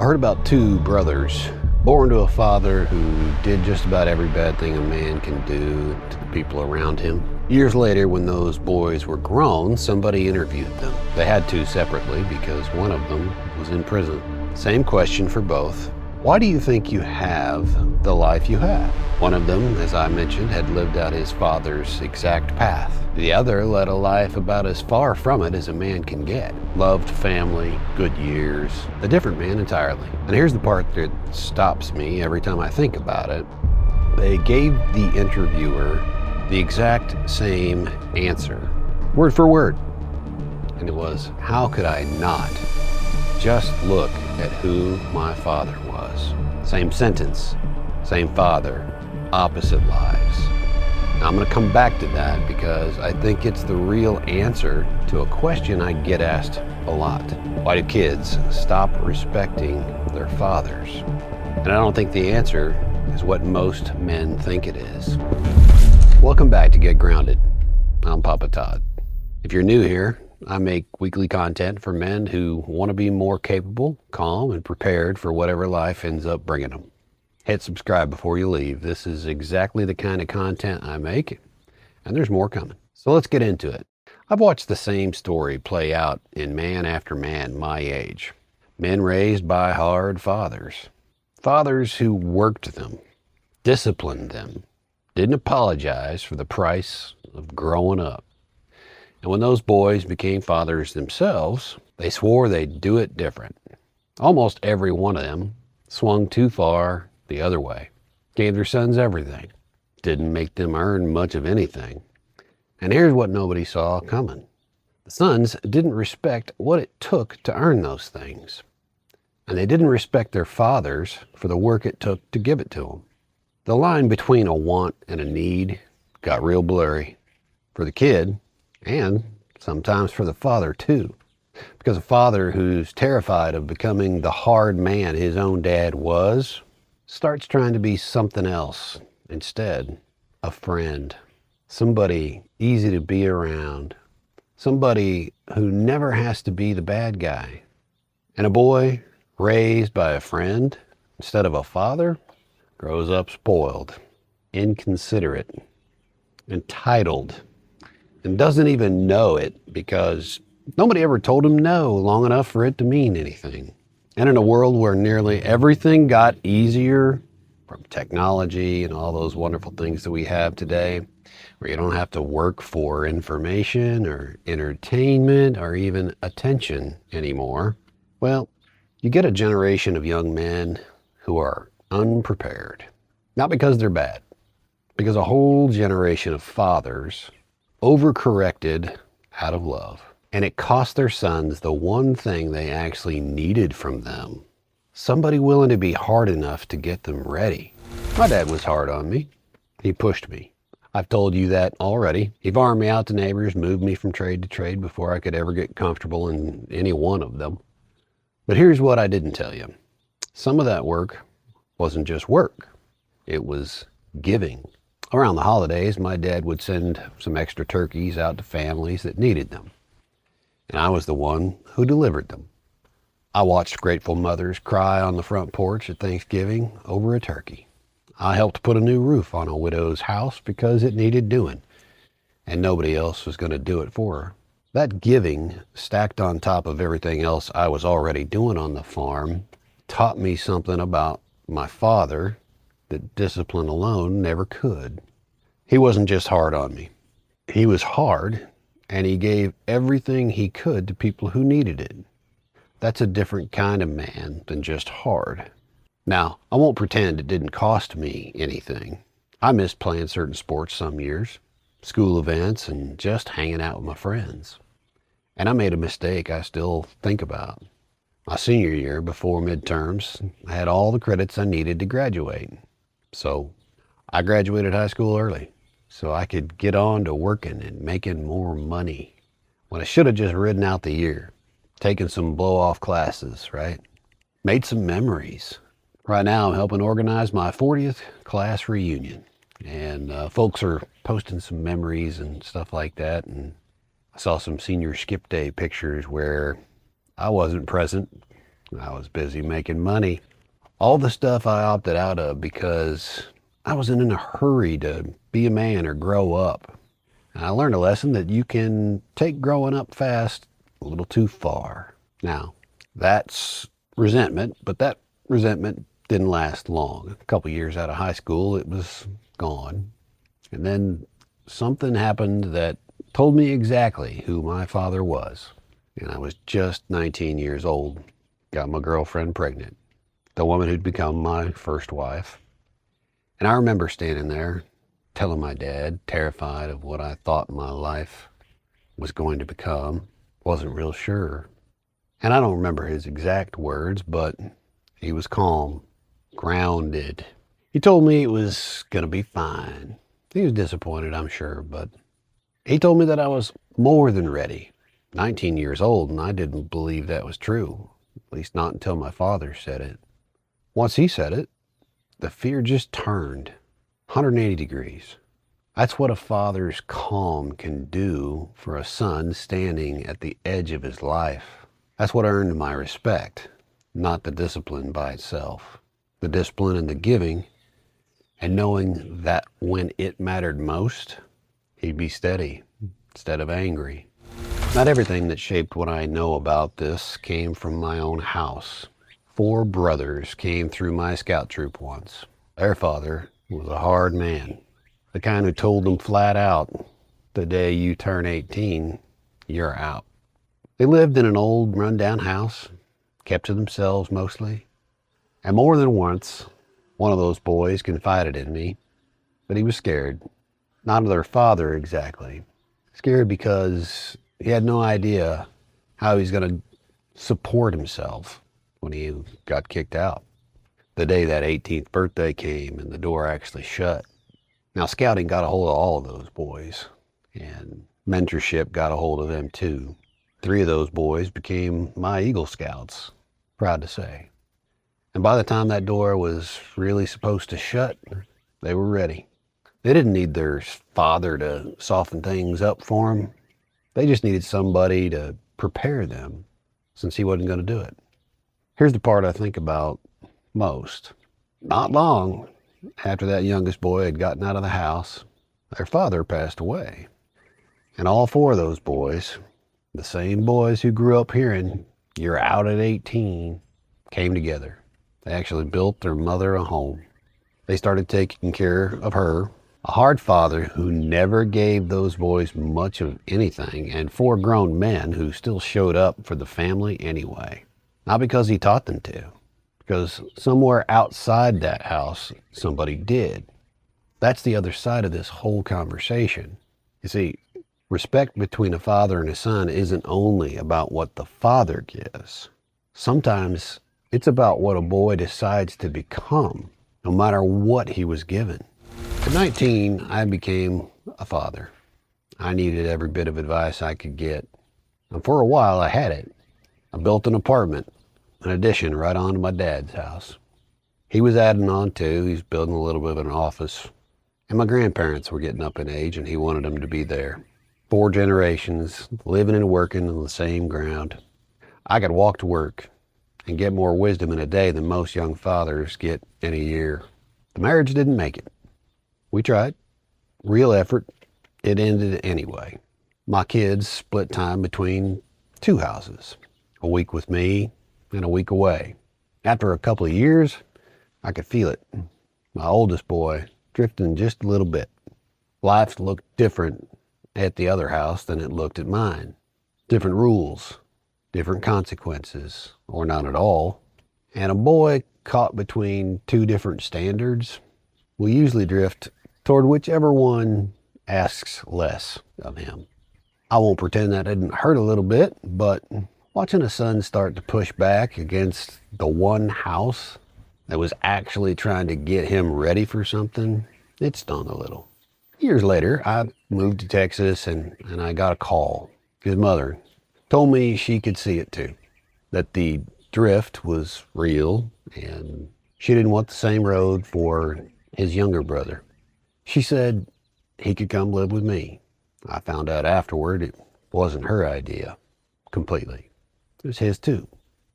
heard about two brothers born to a father who did just about every bad thing a man can do to the people around him. Years later, when those boys were grown, somebody interviewed them. They had to separately because one of them was in prison. Same question for both. Why do you think you have the life you have? One of them, as I mentioned, had lived out his father's exact path. The other led a life about as far from it as a man can get. Loved family, good years, a different man entirely. And here's the part that stops me every time I think about it. They gave the interviewer the exact same answer, word for word. And it was, how could I not just look at who my father was? Same sentence, same father, opposite lives. Now, I'm going to come back to that because I think it's the real answer to a question I get asked a lot. Why do kids stop respecting their fathers? And I don't think the answer is what most men think it is. Welcome back to Get Grounded. I'm Papa Todd. If you're new here, I make weekly content for men who want to be more capable, calm, and prepared for whatever life ends up bringing them. Hit subscribe before you leave. This is exactly the kind of content I make, and there's more coming. So let's get into it. I've watched the same story play out in man after man my age. Men raised by hard fathers. Fathers who worked them, disciplined them, didn't apologize for the price of growing up. And when those boys became fathers themselves, they swore they'd do it different. Almost every one of them swung too far the other way, gave their sons everything, didn't make them earn much of anything. And here's what nobody saw coming. The sons didn't respect what it took to earn those things. And they didn't respect their fathers for the work it took to give it to them. The line between a want and a need got real blurry for the kid, and sometimes for the father too. Because a father who's terrified of becoming the hard man his own dad was, starts trying to be something else instead. A friend, somebody easy to be around, somebody who never has to be the bad guy. And a boy raised by a friend instead of a father grows up spoiled, inconsiderate, entitled, and doesn't even know it because nobody ever told him no long enough for it to mean anything. And in a world where nearly everything got easier, from technology and all those wonderful things that we have today, where you don't have to work for information or entertainment or even attention anymore, well, you get a generation of young men who are unprepared. Not because they're bad, because a whole generation of fathers overcorrected out of love. And it cost their sons the one thing they actually needed from them. Somebody willing to be hard enough to get them ready. My dad was hard on me. He pushed me. I've told you that already. He farmed me out to neighbors, moved me from trade to trade before I could ever get comfortable in any one of them. But here's what I didn't tell you. Some of that work wasn't just work. It was giving. Around the holidays, my dad would send some extra turkeys out to families that needed them. And I was the one who delivered them. I watched grateful mothers cry on the front porch at Thanksgiving over a turkey. I helped put a new roof on a widow's house because it needed doing, and nobody else was going to do it for her. That giving, stacked on top of everything else I was already doing on the farm, taught me something about my father that discipline alone never could. He wasn't just hard on me. He was hard, and he gave everything he could to people who needed it. That's a different kind of man than just hard. Now, I won't pretend it didn't cost me anything. I missed playing certain sports some years, school events, and just hanging out with my friends. And I made a mistake I still think about. My senior year, before midterms, I had all the credits I needed to graduate. So I graduated high school early so I could get on to working and making more money when I should have just ridden out the year, taken some blow-off classes, right? Made some memories. Right now I'm helping organize my 40th class reunion, and folks are posting some memories and stuff like that, and I saw some senior skip day pictures where I wasn't present I was busy making money. All the stuff I opted out of because I wasn't in a hurry to be a man or grow up. And I learned a lesson that you can take growing up fast a little too far. Now, that's resentment, but that resentment didn't last long. A couple years out of high school, it was gone. And then something happened that told me exactly who my father was. And I was just 19 years old. Got my girlfriend pregnant, the woman who'd become my first wife. And I remember standing there telling my dad, terrified of what I thought my life was going to become. Wasn't real sure. And I don't remember his exact words, but he was calm, grounded. He told me it was going to be fine. He was disappointed, I'm sure, but he told me that I was more than ready. 19 years old, and I didn't believe that was true, at least not until my father said it. Once he said it, the fear just turned 180 degrees. That's what a father's calm can do for a son standing at the edge of his life. That's what earned my respect, not the discipline by itself. The discipline and the giving, and knowing that when it mattered most, he'd be steady instead of angry. Not everything that shaped what I know about this came from my own house. 4 brothers came through my scout troop once. Their father was a hard man, the kind who told them flat out, the day you turn 18, you're out. They lived in an old rundown house, kept to themselves mostly. And more than once, one of those boys confided in me that he was scared. Not of their father exactly. Scared because he had no idea how he was going to support himself when he got kicked out. The day that 18th birthday came and the door actually shut. Now, scouting got a hold of all of those boys, and mentorship got a hold of them too. 3 of those boys became my Eagle Scouts, proud to say. And by the time that door was really supposed to shut, they were ready. They didn't need their father to soften things up for them. They just needed somebody to prepare them, since he wasn't going to do it. Here's the part I think about most. Not long after that youngest boy had gotten out of the house, their father passed away. And all 4 of those boys, the same boys who grew up hearing, "You're out at 18, came together. They actually built their mother a home. They started taking care of her, a hard father who never gave those boys much of anything, and 4 grown men who still showed up for the family anyway. Not because he taught them to, because somewhere outside that house, somebody did. That's the other side of this whole conversation. You see, respect between a father and a son isn't only about what the father gives. Sometimes it's about what a boy decides to become, no matter what he was given. At 19, I became a father. I needed every bit of advice I could get. And for a while, I had it. I built an apartment, an addition right onto my dad's house. He was adding on too. He was building a little bit of an office. And my grandparents were getting up in age, and he wanted them to be there. 4 generations, living and working on the same ground. I could walk to work and get more wisdom in a day than most young fathers get in a year. The marriage didn't make it. We tried. Real effort. It ended anyway. My kids split time between 2 houses. A week with me and a week away. After a couple of years, I could feel it. My oldest boy drifting just a little bit. Life looked different at the other house than it looked at mine. Different rules, different consequences, or not at all. And a boy caught between 2 different standards will usually drift toward whichever one asks less of him. I won't pretend that didn't hurt a little bit, but watching a son start to push back against the one house that was actually trying to get him ready for something, it stung a little. Years later, I moved to Texas and I got a call. His mother told me she could see it too, that the drift was real and she didn't want the same road for his younger brother. She said he could come live with me. I found out afterward it wasn't her idea completely. It was his too.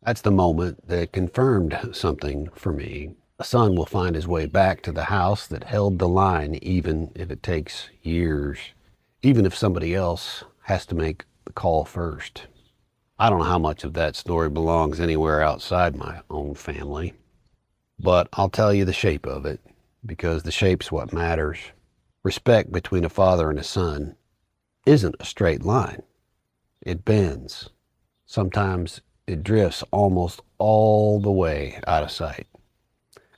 That's the moment that confirmed something for me. A son will find his way back to the house that held the line, even if it takes years, even if somebody else has to make the call first. I don't know how much of that story belongs anywhere outside my own family, but I'll tell you the shape of it, because the shape's what matters. Respect between a father and a son isn't a straight line. It bends. Sometimes it drifts almost all the way out of sight.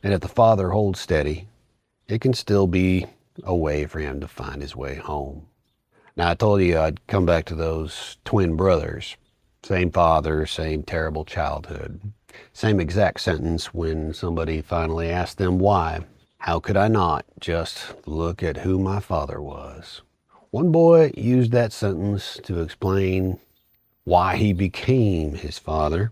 And if the father holds steady, it can still be a way for him to find his way home. Now, I told you I'd come back to those twin brothers. Same father, same terrible childhood. Same exact sentence when somebody finally asked them why. How could I not just look at who my father was? One boy used that sentence to explain why he became his father,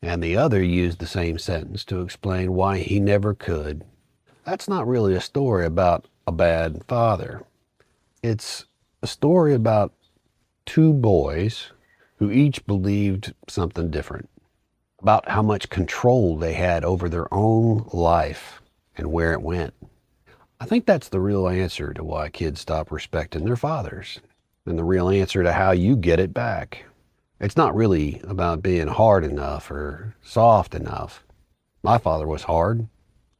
and the other used the same sentence to explain why he never could. That's not really a story about a bad father. It's a story about two boys who each believed something different, about how much control they had over their own life and where it went. I think that's the real answer to why kids stop respecting their fathers, and the real answer to how you get it back. It's not really about being hard enough or soft enough. My father was hard,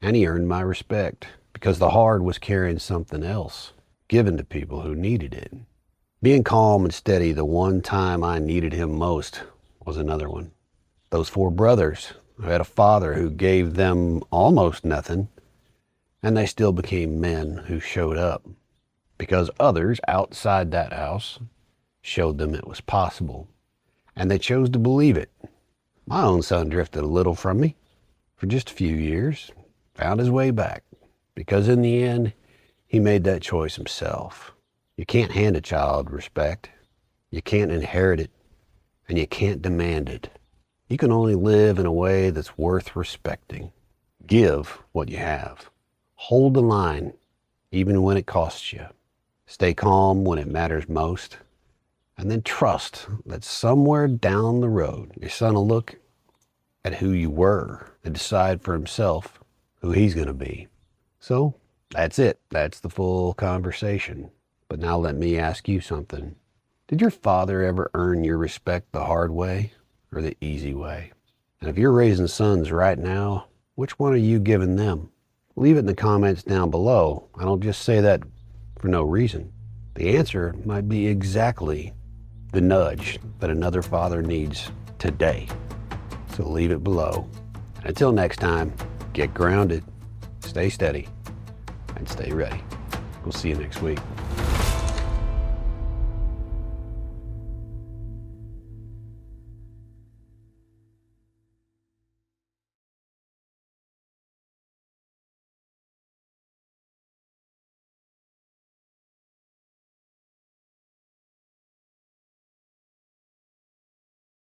and he earned my respect because the hard was carrying something else, given to people who needed it. Being calm and steady the one time I needed him most was another one. Those four brothers who had a father who gave them almost nothing, and they still became men who showed up because others outside that house showed them it was possible, and they chose to believe it. My own son drifted a little from me for just a few years, found his way back, because in the end, he made that choice himself. You can't hand a child respect, you can't inherit it, and you can't demand it. You can only live in a way that's worth respecting. Give what you have. Hold the line, even when it costs you. Stay calm when it matters most. And then trust that somewhere down the road, your son will look at who you were and decide for himself who he's going to be. So that's it. That's the full conversation. But now let me ask you something. Did your father ever earn your respect the hard way or the easy way? And if you're raising sons right now, which one are you giving them? Leave it in the comments down below. I don't just say that for no reason. The answer might be exactly the nudge that another father needs today. So leave it below. Until next time, get grounded, stay steady, and stay ready. We'll see you next week.